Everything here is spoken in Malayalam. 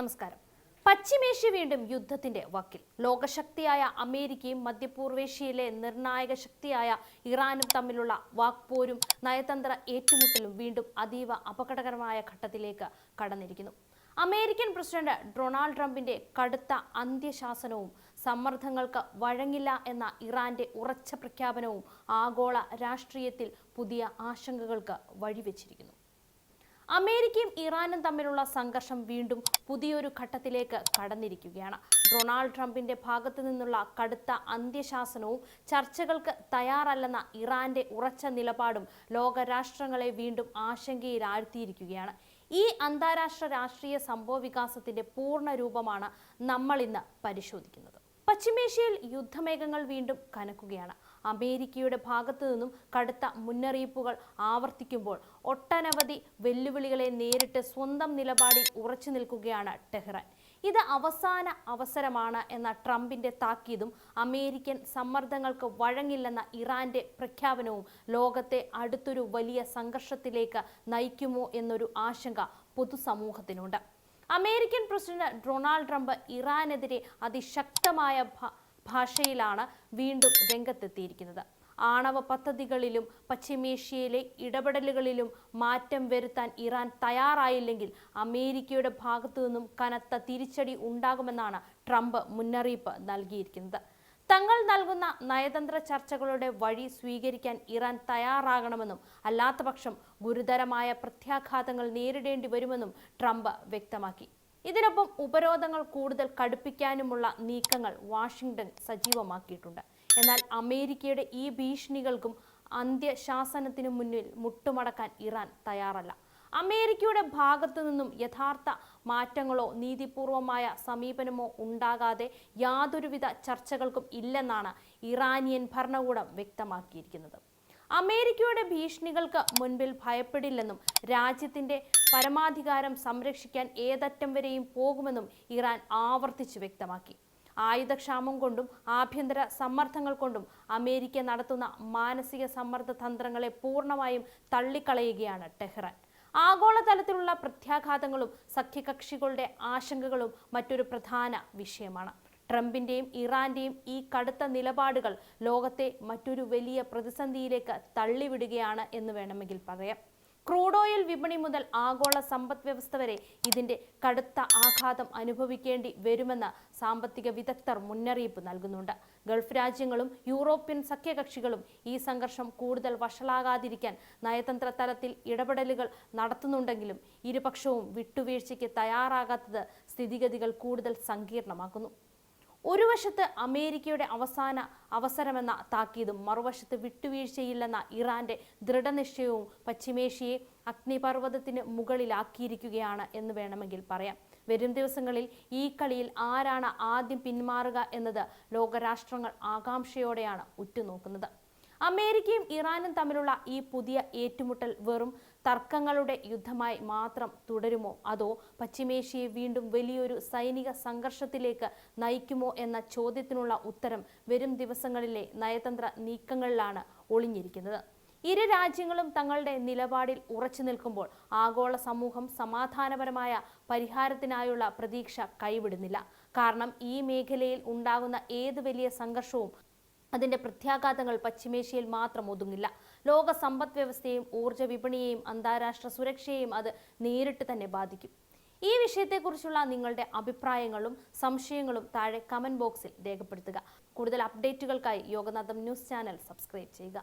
നമസ്കാരം. പശ്ചിമേഷ്യ വീണ്ടും യുദ്ധത്തിന്റെ വക്കിൽ. ലോകശക്തിയായ അമേരിക്കയും മധ്യപൂർവേഷ്യയിലെ നിർണായക ശക്തിയായ ഇറാനും തമ്മിലുള്ള വാക്പോരും നയതന്ത്ര ഏറ്റുമുട്ടലും വീണ്ടും അതീവ അപകടകരമായ ഘട്ടത്തിലേക്ക് കടന്നിരിക്കുന്നു. അമേരിക്കൻ പ്രസിഡന്റ് ഡൊണാൾഡ് ട്രംപിന്റെ കടുത്ത അന്ത്യശാസനവും സമ്മർദ്ദങ്ങൾക്ക് വഴങ്ങില്ല എന്ന ഇറാന്റെ ഉറച്ച പ്രഖ്യാപനവും ആഗോള രാഷ്ട്രീയത്തിൽ പുതിയ ആശങ്കകൾക്ക് വഴിവെച്ചിരിക്കുന്നു. അമേരിക്കയും ഇറാനും തമ്മിലുള്ള സംഘർഷം വീണ്ടും പുതിയൊരു ഘട്ടത്തിലേക്ക് കടന്നിരിക്കുകയാണ്. ഡൊണാൾഡ് ട്രംപിന്റെ ഭാഗത്തു നിന്നുള്ള കടുത്ത അന്ത്യശാസനവും ചർച്ചകൾക്ക് തയ്യാറല്ലെന്ന ഇറാന്റെ ഉറച്ച നിലപാടും ലോകരാഷ്ട്രങ്ങളെ വീണ്ടും ആശങ്കയിലാഴ്ത്തിയിരിക്കുകയാണ്. ഈ അന്താരാഷ്ട്ര രാഷ്ട്രീയ സംഭവ വികാസത്തിന്റെ പൂർണ്ണ രൂപമാണ് നമ്മൾ ഇന്ന് പരിശോധിക്കുന്നത്. പശ്ചിമേഷ്യയിൽ യുദ്ധമേഘങ്ങൾ വീണ്ടും കനക്കുകയാണ്. അമേരിക്കയുടെ ഭാഗത്തു നിന്നും കടുത്ത മുന്നറിയിപ്പുകൾ ആവർത്തിക്കുമ്പോൾ ഒട്ടനവധി വെല്ലുവിളികളെ നേരിട്ട് സ്വന്തം നിലപാടിൽ ഉറച്ചു നിൽക്കുകയാണ് ടെഹ്റാൻ. ഇത് അവസാന അവസരമാണ് എന്ന ട്രംപിന്റെ താക്കീതും അമേരിക്കൻ സമ്മർദ്ദങ്ങൾക്ക് വഴങ്ങില്ലെന്ന ഇറാന്റെ പ്രഖ്യാപനവും ലോകത്തെ അടുത്തൊരു വലിയ സംഘർഷത്തിലേക്ക് നയിക്കുമോ എന്നൊരു ആശങ്ക പൊതുസമൂഹത്തിനുണ്ട്. അമേരിക്കൻ പ്രസിഡന്റ് ഡൊണാൾഡ് ട്രംപ് ഇറാനെതിരെ അതിശക്തമായ ഭാഷയിലാണ് വീണ്ടും രംഗത്തെത്തിയിരിക്കുന്നത്. ആണവ പദ്ധതികളിലും പശ്ചിമേഷ്യയിലെ ഇടപെടലുകളിലും മാറ്റം വരുത്താൻ ഇറാൻ തയ്യാറായില്ലെങ്കിൽ അമേരിക്കയുടെ ഭാഗത്തു നിന്നും കനത്ത തിരിച്ചടി ഉണ്ടാകുമെന്നാണ് ട്രംപ് മുന്നറിയിപ്പ് നൽകിയിരിക്കുന്നത്. തങ്ങൾ നൽകുന്ന നയതന്ത്ര ചർച്ചകളുടെ വഴി സ്വീകരിക്കാൻ ഇറാൻ തയ്യാറാകണമെന്നും അല്ലാത്തപക്ഷം ഗുരുതരമായ പ്രത്യാഘാതങ്ങൾ നേരിടേണ്ടി വരുമെന്നും ട്രംപ് വ്യക്തമാക്കി. ഇതിനൊപ്പം ഉപരോധങ്ങൾ കൂടുതൽ കടുപ്പിക്കാനുമുള്ള നീക്കങ്ങൾ വാഷിംഗ്ടൺ സജീവമാക്കിയിട്ടുണ്ട്. എന്നാൽ അമേരിക്കയുടെ ഈ ഭീഷണികൾക്കും അന്ത്യശാസനത്തിനു മുന്നിൽ മുട്ടുമടക്കാൻ ഇറാൻ തയ്യാറല്ല. അമേരിക്കയുടെ ഭാഗത്തു നിന്നും യഥാർത്ഥ മാറ്റങ്ങളോ നീതിപൂർവമായ സമീപനമോ ഉണ്ടാകാതെ യാതൊരുവിധ ചർച്ചകൾക്കും ഇല്ലെന്നാണ് ഇറാനിയൻ ഭരണകൂടം വ്യക്തമാക്കിയിരിക്കുന്നത്. അമേരിക്കയുടെ ഭീഷണികൾക്ക് മുൻപിൽ ഭയപ്പെടില്ലെന്നും രാജ്യത്തിന്റെ പരമാധികാരം സംരക്ഷിക്കാൻ ഏതറ്റം വരെയും പോകുമെന്നും ഇറാൻ ആവർത്തിച്ചു വ്യക്തമാക്കി. ആയുധക്ഷാമം കൊണ്ടും ആഭ്യന്തര സമ്മർദ്ദങ്ങൾ കൊണ്ടും അമേരിക്ക നടത്തുന്ന മാനസിക സമ്മർദ്ദ തന്ത്രങ്ങളെ പൂർണ്ണമായും തള്ളിക്കളയുകയാണ് ടെഹ്റാൻ. ആഗോളതലത്തിലുള്ള പ്രത്യാഘാതങ്ങളും സഖ്യകക്ഷികളുടെ ആശങ്കകളും മറ്റൊരു പ്രധാന വിഷയമാണ്. ട്രംപിന്റെയും ഇറാന്റെയും ഈ കടുത്ത നിലപാടുകൾ ലോകത്തെ മറ്റൊരു വലിയ പ്രതിസന്ധിയിലേക്ക് തള്ളിവിടുകയാണ് എന്ന് വേണമെങ്കിൽ പറയാം. ക്രൂഡ് ഓയിൽ വിപണി മുതൽ ആഗോള സമ്പദ് വ്യവസ്ഥ വരെ ഇതിന്റെ കടുത്ത ആഘാതം അനുഭവിക്കേണ്ടി വരുമെന്ന് സാമ്പത്തിക വിദഗ്ധർ മുന്നറിയിപ്പ് നൽകുന്നുണ്ട്. ഗൾഫ് രാജ്യങ്ങളും യൂറോപ്യൻ സഖ്യകക്ഷികളും ഈ സംഘർഷം കൂടുതൽ വഷളാകാതിരിക്കാൻ നയതന്ത്ര തലത്തിൽ ഇടപെടലുകൾ നടത്തുന്നുണ്ടെങ്കിലും ഇരുപക്ഷവും വിട്ടുവീഴ്ചയ്ക്ക് തയ്യാറാകാത്തത് സ്ഥിതിഗതികൾ കൂടുതൽ സങ്കീർണമാക്കുന്നു. ഒരു വശത്ത് അമേരിക്കയുടെ അവസാന അവസരമെന്ന താക്കീതും മറുവശത്ത് വിട്ടുവീഴ്ചയില്ലെന്ന ഇറാന്റെ ദൃഢനിശ്ചയവും പശ്ചിമേഷ്യയെ അഗ്നിപർവ്വതത്തിന് മുകളിലാക്കിയിരിക്കുകയാണ് എന്ന് വേണമെങ്കിൽ പറയാം. വരും ദിവസങ്ങളിൽ ഈ കളിയിൽ ആരാണ് ആദ്യം പിന്മാറുക എന്നത് ലോകരാഷ്ട്രങ്ങൾ ആകാംക്ഷയോടെയാണ് ഉറ്റുനോക്കുന്നത്. അമേരിക്കയും ഇറാനും തമ്മിലുള്ള ഈ പുതിയ ഏറ്റുമുട്ടൽ വെറും തർക്കങ്ങളുടെ യുദ്ധമായി മാത്രം തുടരുമോ അതോ പശ്ചിമേഷ്യയെ വീണ്ടും വലിയൊരു സൈനിക സംഘർഷത്തിലേക്ക് നയിക്കുമോ എന്ന ചോദ്യത്തിനുള്ള ഉത്തരം വരും ദിവസങ്ങളിലെ നയതന്ത്ര നീക്കങ്ങളിലാണ് ഒളിഞ്ഞിരിക്കുന്നത്. ഇരു രാജ്യങ്ങളും തങ്ങളുടെ നിലപാടിൽ ഉറച്ചു നിൽക്കുമ്പോൾ ആഗോള സമൂഹം സമാധാനപരമായ പരിഹാരത്തിനായുള്ള പ്രതീക്ഷ കൈവിടുന്നില്ല. കാരണം ഈ മേഖലയിൽ ഉണ്ടാകുന്ന ഏത് വലിയ സംഘർഷവും അതിന്റെ പ്രത്യാഘാതങ്ങൾ പശ്ചിമേഷ്യയിൽ മാത്രം ഒതുങ്ങില്ല. ലോക സമ്പദ് വ്യവസ്ഥയെയും ഊർജ്ജ വിപണിയെയും അന്താരാഷ്ട്ര സുരക്ഷയെയും അത് നേരിട്ട് തന്നെ ബാധിക്കും. ഈ വിഷയത്തെക്കുറിച്ചുള്ള നിങ്ങളുടെ അഭിപ്രായങ്ങളും സംശയങ്ങളും താഴെ കമന്റ് ബോക്സിൽ രേഖപ്പെടുത്തുക. കൂടുതൽ അപ്ഡേറ്റുകൾക്കായി യോഗനാഥം ന്യൂസ് ചാനൽ സബ്സ്ക്രൈബ് ചെയ്യുക.